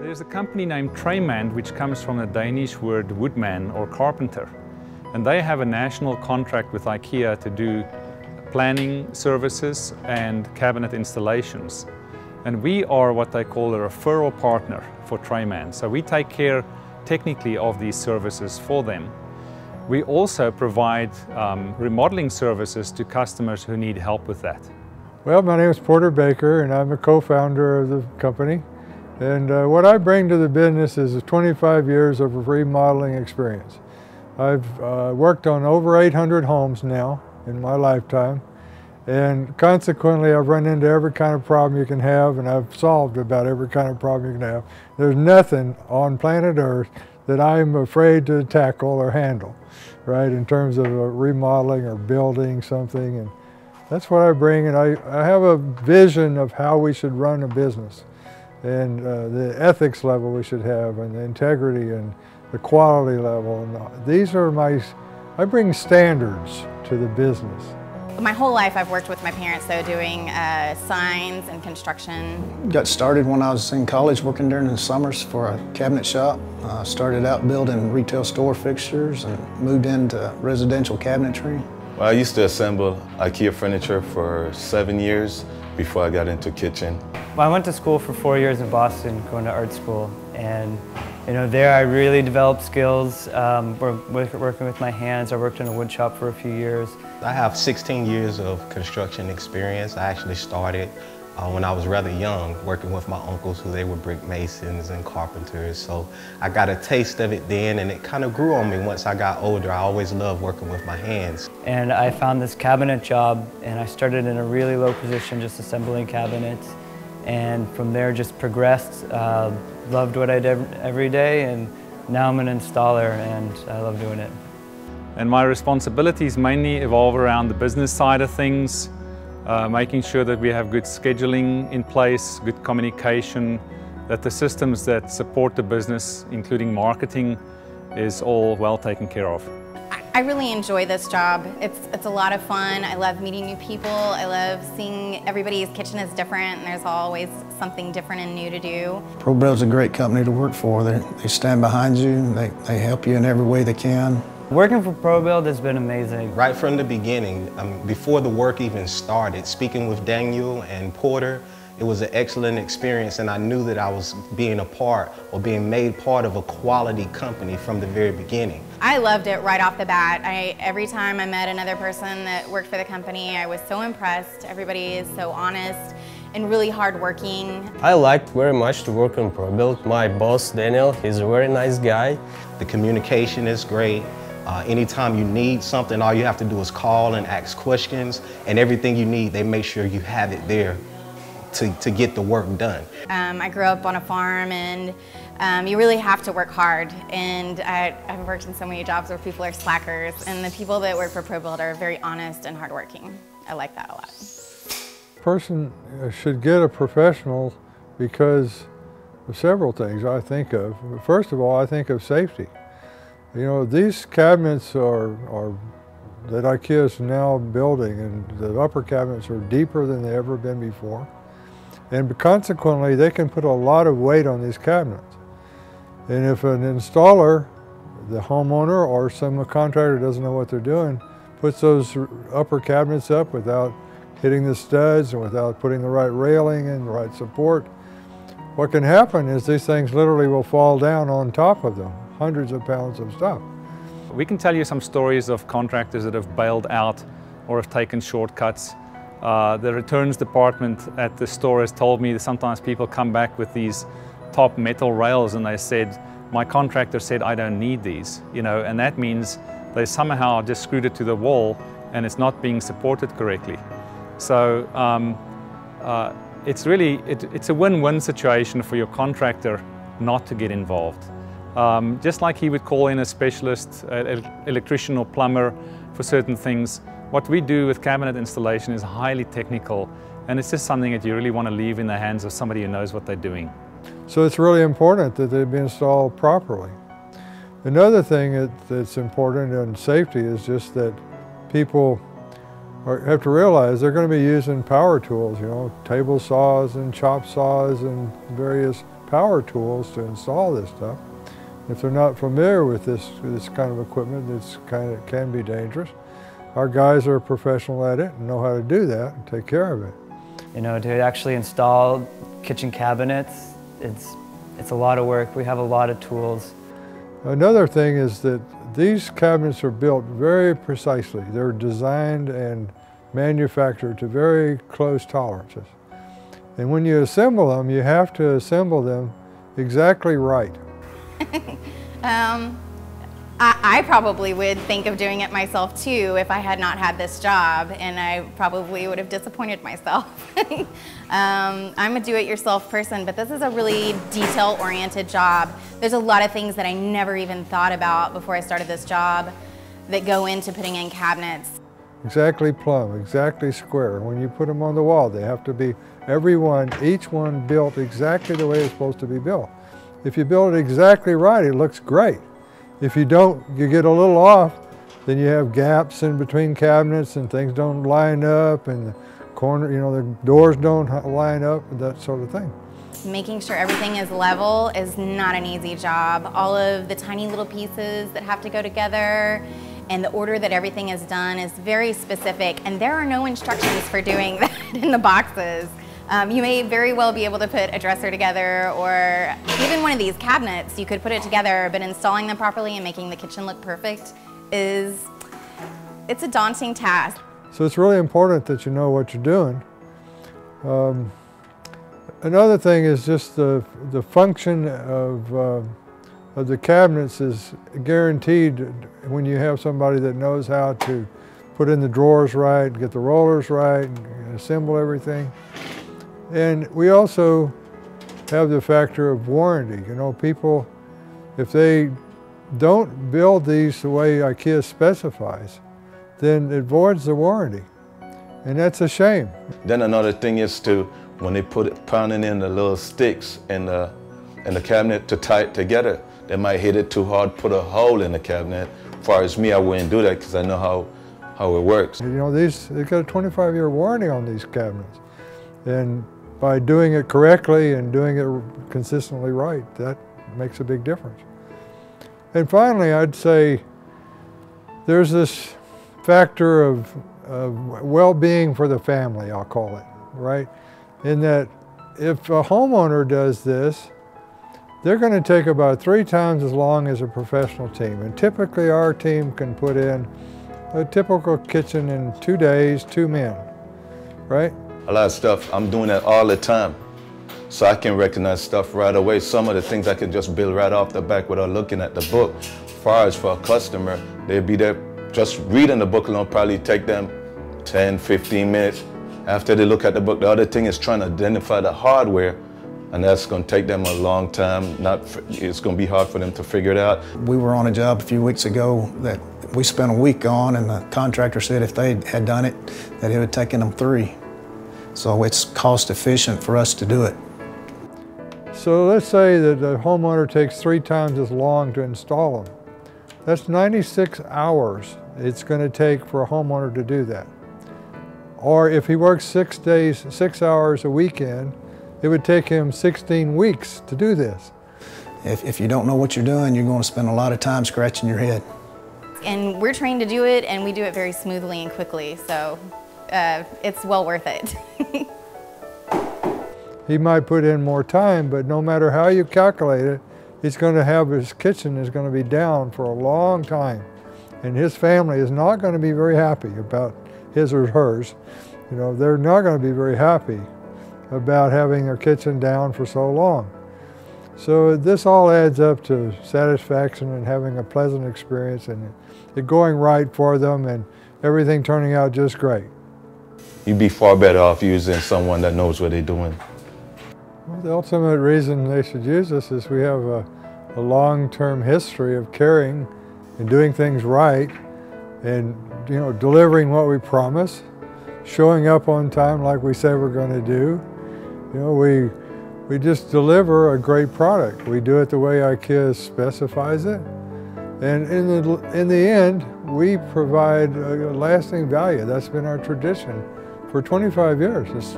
There's a company named Trayman, which comes from the Danish word woodman or carpenter. And they have a national contract with IKEA to do planning services and cabinet installations. And we are what they call a referral partner for Trayman. So we take care technically of these services for them. We also provide remodeling services to customers who need help with that. Well, my name is Porter Baker and I'm a co-founder of the company. And what I bring to the business is 25 years of remodeling experience. I've worked on over 800 homes now in my lifetime. And consequently, I've run into every kind of problem you can have, and I've solved about every kind of problem you can have. There's nothing on planet Earth that I'm afraid to tackle or handle, right, in terms of remodeling or building something. And that's what I bring, and I have a vision of how we should run a business, and the ethics level we should have, and the integrity and the quality level. And these are I bring standards to the business. My whole life I've worked with my parents, though, doing signs and construction. Got started when I was in college working during the summers for a cabinet shop. Started out building retail store fixtures and moved into residential cabinetry. Well, I used to assemble IKEA furniture for 7 years before I got into kitchen. Well, I went to school for 4 years in Boston, going to art school, and there I really developed skills working with my hands. I worked in a wood shop for a few years. I have 16 years of construction experience. I actually started when I was rather young, working with my uncles who they were brick masons and carpenters. So I got a taste of it then, and it kind of grew on me once I got older. I always loved working with my hands. And I found this cabinet job, and I started in a really low position, just assembling cabinets. And from there just progressed, loved what I did every day, and now I'm an installer and I love doing it. And my responsibilities mainly evolve around the business side of things, making sure that we have good scheduling in place, good communication, that the systems that support the business, including marketing, is all well taken care of. I really enjoy this job. It's a lot of fun. I love meeting new people. I love seeing everybody's kitchen is different, and there's always something different and new to do. Probuild's a great company to work for. They stand behind you. They help you in every way they can. Working for Probuild has been amazing. Right from the beginning, before the work even started, speaking with Daniel and Porter, it was an excellent experience, and I knew that I was being a part or being made part of a quality company from the very beginning. I loved it right off the bat. Every time I met another person that worked for the company, I was so impressed. Everybody is so honest and really hardworking. I liked very much to work on Probuild. My boss, Daniel, he's a very nice guy. The communication is great. Anytime you need something, all you have to do is call and ask questions, and everything you need, they make sure you have it there to get the work done. I grew up on a farm, and you really have to work hard, and I've worked in so many jobs where people are slackers, and the people that work for Probuild are very honest and hardworking. I like that a lot. A person should get a professional because of several things I think of. First of all, I think of safety. These cabinets that IKEA is now building, and the upper cabinets are deeper than they've ever been before. And consequently, they can put a lot of weight on these cabinets. And if an installer, the homeowner or some contractor doesn't know what they're doing, puts those upper cabinets up without hitting the studs and without putting the right railing and the right support, what can happen is these things literally will fall down on top of them, hundreds of pounds of stuff. We can tell you some stories of contractors that have bailed out or have taken shortcuts. The returns department at the store has told me that sometimes people come back with these top metal rails and they said, my contractor said I don't need these, and that means they somehow just screwed it to the wall and it's not being supported correctly. So it's a win-win situation for your contractor not to get involved. Just like he would call in a specialist, electrician or plumber for certain things, what we do with cabinet installation is highly technical, and it's just something that you really want to leave in the hands of somebody who knows what they're doing. So it's really important that they be installed properly. Another thing that's important in safety is just that people have to realize they're going to be using power tools, table saws and chop saws and various power tools to install this stuff. If they're not familiar with this kind of equipment, it can be dangerous. Our guys are professional at it and know how to do that and take care of it. You know, to actually install kitchen cabinets, it's a lot of work. We have a lot of tools. Another thing is that these cabinets are built very precisely. They're designed and manufactured to very close tolerances. And when you assemble them, you have to assemble them exactly right. I probably would think of doing it myself too if I had not had this job, and I probably would have disappointed myself. I'm a do-it-yourself person, but this is a really detail-oriented job. There's a lot of things that I never even thought about before I started this job that go into putting in cabinets. Exactly plumb, exactly square. When you put them on the wall, they have to be, each one built exactly the way it's supposed to be built. If you build it exactly right, it looks great. If you don't, you get a little off, then you have gaps in between cabinets and things don't line up and the corner, you know, the doors don't line up, that sort of thing. Making sure everything is level is not an easy job. All of the tiny little pieces that have to go together and the order that everything is done is very specific, and there are no instructions for doing that in the boxes. You may very well be able to put a dresser together, or even one of these cabinets, you could put it together, but installing them properly and making the kitchen look perfect it's a daunting task. So it's really important that you know what you're doing. Another thing is just the function of the cabinets is guaranteed when you have somebody that knows how to put in the drawers right, get the rollers right, and assemble everything. And we also have the factor of warranty. You know, people, if they don't build these the way IKEA specifies, then it voids the warranty. And that's a shame. Then another thing is when they pounding in the little sticks in the cabinet to tie it together, they might hit it too hard, put a hole in the cabinet. As far as me, I wouldn't do that because I know how it works. You know, they've got a 25-year warranty on these cabinets. And by doing it correctly and doing it consistently right, that makes a big difference. And finally, I'd say there's this factor of well-being for the family, I'll call it, right? In that if a homeowner does this, they're going to take about 3 times as long as a professional team. And typically our team can put in a typical kitchen in 2 days, 2 men, right? A lot of stuff, I'm doing that all the time. So I can recognize stuff right away. Some of the things I can just build right off the back without looking at the book. As far as for a customer, they'd be there, just reading the book alone probably take them 10, 15 minutes. After they look at the book, the other thing is trying to identify the hardware, and that's going to take them a long time. It's going to be hard for them to figure it out. We were on a job a few weeks ago that we spent a week on, and the contractor said if they had done it, that it would have taken them 3. So it's cost efficient for us to do it. So let's say that the homeowner takes 3 times as long to install them. That's 96 hours it's going to take for a homeowner to do that. Or if he works 6 days, 6 hours a weekend, it would take him 16 weeks to do this. If you don't know what you're doing, you're going to spend a lot of time scratching your head. And we're trained to do it, and we do it very smoothly and quickly, so it's well worth it. He might put in more time, but no matter how you calculate it, he's going to have his kitchen is going to be down for a long time. And his family is not going to be very happy about his or hers. You know, they're not going to be very happy about having their kitchen down for so long. So this all adds up to satisfaction and having a pleasant experience and it going right for them and everything turning out just great. You'd be far better off using someone that knows what they're doing. Well, the ultimate reason they should use us is we have a long-term history of caring and doing things right and, you know, delivering what we promise, showing up on time like we say we're going to do. You know, we just deliver a great product. We do it the way IKEA specifies it. And in the end, we provide a lasting value. That's been our tradition for 25 years.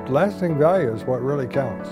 Lasting value is what really counts.